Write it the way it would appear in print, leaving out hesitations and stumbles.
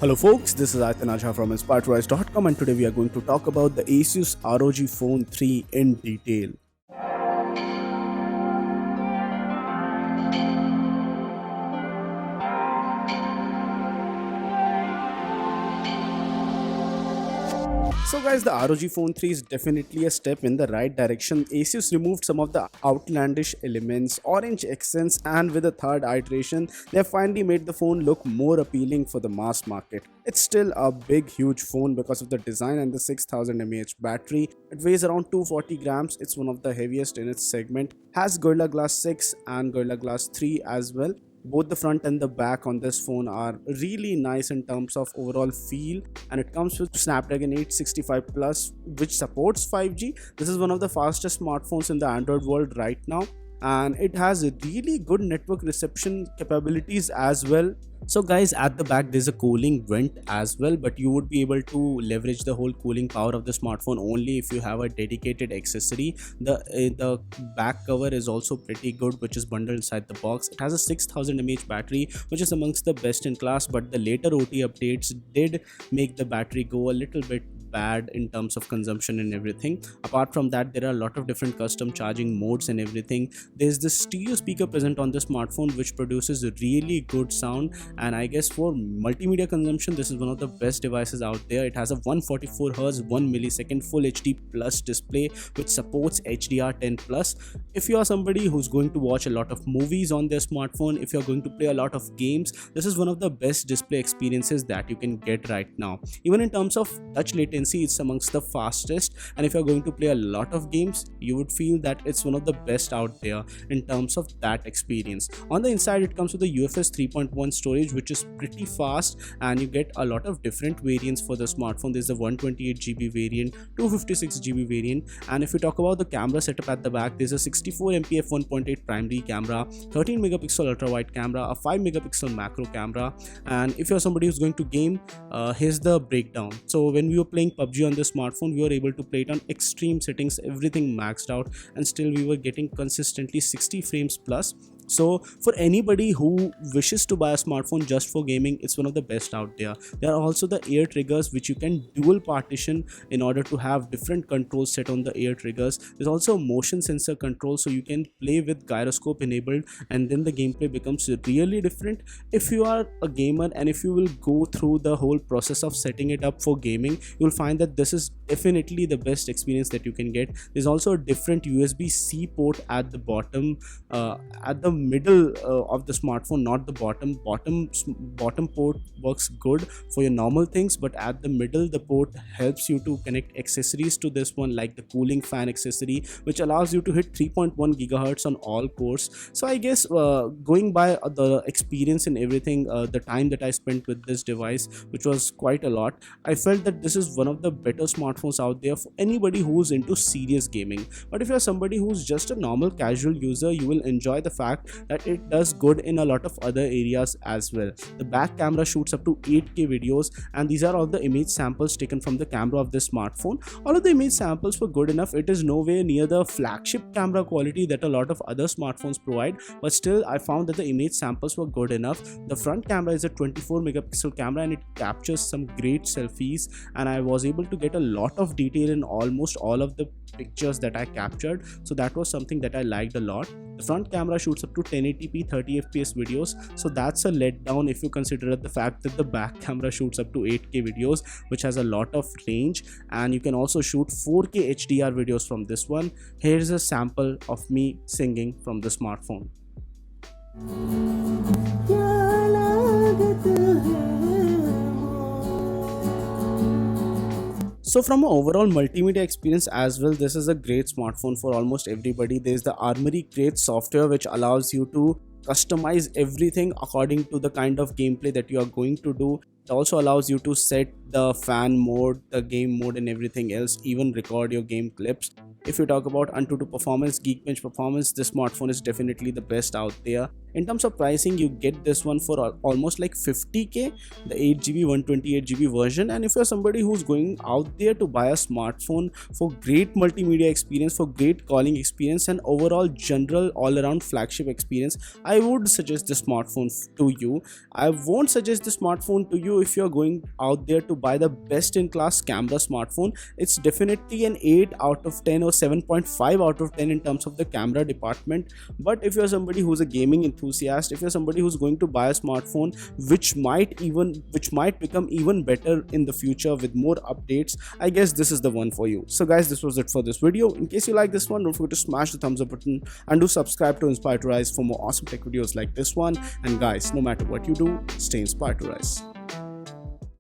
Hello folks, this is Aitanaja from InspiredRise.com and today we are going to talk about the Asus ROG Phone 3 in detail. So guys, the ROG Phone 3 is definitely a step in the right direction. Asus removed some of the outlandish elements, orange accents, and with a third iteration, they have finally made the phone look more appealing for the mass market. It's still a big huge phone because of the design and the 6000 mAh battery. It weighs around 240 grams, it's one of the heaviest in its segment, has Gorilla Glass 6 and Gorilla Glass 3 as well. Both the front and the back on this phone are really nice in terms of overall feel, and it comes with Snapdragon 865 Plus, which supports 5G. This is one of the fastest smartphones in the Android world right now, and it has really good network reception capabilities as well. So guys, at the back there's a cooling vent as well, but you would be able to leverage the whole cooling power of the smartphone only if you have a dedicated accessory. The back cover is also pretty good, which is bundled inside the box. It has a 6000 mAh battery, which is amongst the best in class, but the later OT updates did make the battery go a little bit bad in terms of consumption and everything. Apart from that, there are a lot of different custom charging modes and everything. There's this stereo speaker present on the smartphone which produces a really good sound, and I guess for multimedia consumption this is one of the best devices out there. It has a 144Hz 1 millisecond full HD plus display which supports HDR10 plus. If you are somebody who's going to watch a lot of movies on their smartphone, if you're going to play a lot of games, this is one of the best display experiences that you can get right now. Even in terms of touch latency, it's amongst the fastest, and if you're going to play a lot of games, you would feel that it's one of the best out there in terms of that experience. On the inside, it comes with a UFS 3.1 storage, which is pretty fast, and you get a lot of different variants for the smartphone. There's a 128GB variant, 256GB variant, and if you talk about the camera setup at the back, there's a 64MP f1.8 primary camera, 13MP ultra wide camera, a 5MP macro camera, and if you're somebody who's going to game, here's the breakdown. So when we were playing PUBG on the smartphone, we were able to play it on extreme settings, everything maxed out, and still we were getting consistently 60 frames plus. So for anybody who wishes to buy a smartphone just for gaming, it's one of the best out there. There are also the air triggers which you can dual partition in order to have different controls set on the air triggers. There's also a motion sensor control, so you can play with gyroscope enabled, and then the gameplay becomes really different. If you are a gamer and if you will go through the whole process of setting it up for gaming, you'll find that this is definitely the best experience that you can get. There's also a different USB-C port at the bottom, at the middle of the smartphone, not the bottom port works good for your normal things, but at the middle the port helps you to connect accessories to this one, like the cooling fan accessory, which allows you to hit 3.1 GHz on all cores. So I guess going by the experience and everything, the time that I spent with this device, which was quite a lot, I felt that this is one of the better smartphones out there for anybody who's into serious gaming. But if you're somebody who's just a normal casual user, you will enjoy the fact that it does good in a lot of other areas as well. The back camera shoots up to 8K videos, and these are all the image samples taken from the camera of this smartphone. All of the image samples were good enough. It is nowhere near the flagship camera quality that a lot of other smartphones provide, but still I found that the image samples were good enough. The front camera is a 24MP camera, and it captures some great selfies, and I was able to get a lot of detail in almost all of the pictures that I captured, so that was something that I liked a lot. The front camera shoots up to 1080p 30fps videos, so that's a letdown if you consider the fact that the back camera shoots up to 8K videos, which has a lot of range, and you can also shoot 4K HDR videos from this one. Here's a sample of me singing from the smartphone. So from an overall multimedia experience as well, this is a great smartphone for almost everybody. There's the Armory Crate software which allows you to customize everything according to the kind of gameplay that you are going to do. It also allows you to set the fan mode, the game mode, and everything else, even record your game clips. If you talk about Antutu performance, Geekbench performance, this smartphone is definitely the best out there. In terms of pricing, you get this one for almost like 50k, the 8GB 128GB version. And if you're somebody who's going out there to buy a smartphone for great multimedia experience, for great calling experience, and overall general all-around flagship experience, I would suggest this smartphone to you. I won't suggest this smartphone to you you, if you're going out there to buy the best in class camera smartphone, it's definitely an 8 out of 10 or 7.5 out of 10 in terms of the camera department. But if you're somebody who's a gaming enthusiast, if you're somebody who's going to buy a smartphone which might become even better in the future with more updates, I guess this is the one for you. So guys, this was it for this video. In case you like this one, don't forget to smash the thumbs up button and do subscribe to Inspire to Rise for more awesome tech videos like this one. And guys, no matter what you do, stay inspired to rise.